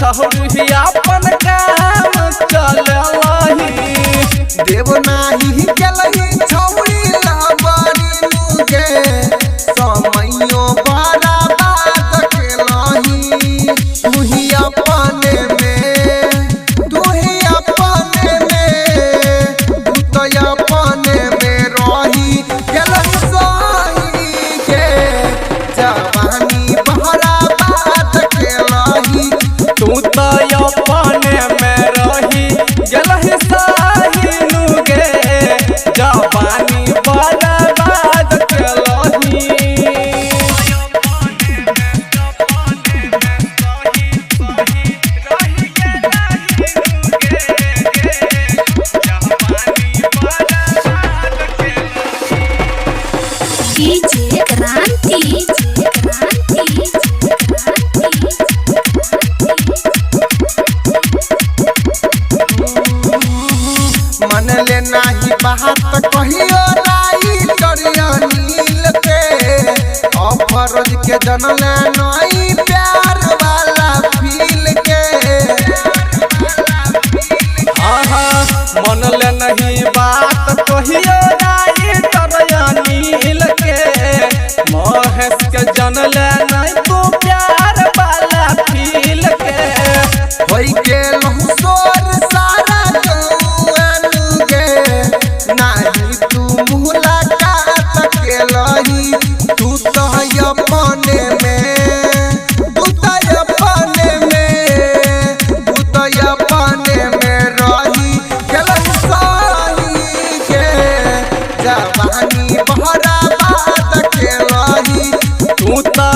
छौरी अपन काम चलही देव नाही गेलही छौरी लबरी मुगे समयो बड़ा बात केलही तुही अपने में तुही अपने में भूत अपने में रही गेलही सही के जवानी बड़ा बात केलही तू तो अपने में रही गेलही सही नुगे जवानी बर्बाद केलही डीजे क्रांति मन ले नाही बात कहियो राई करिया नील के अफरोज के जनले नई प्यार वाला फील के आहा मन ले नहीं बात कहियो राई करया नील के महेश के जनले नहीं तू प्यार वाला फील के होई के लहुसोर सारा गौआनु गे नाही तू मुलाकात केलही तू तो अपने में तू तो अपने में तू तो अपने में रही गेलही सही के जवानी बड़ा बात केलही तू तो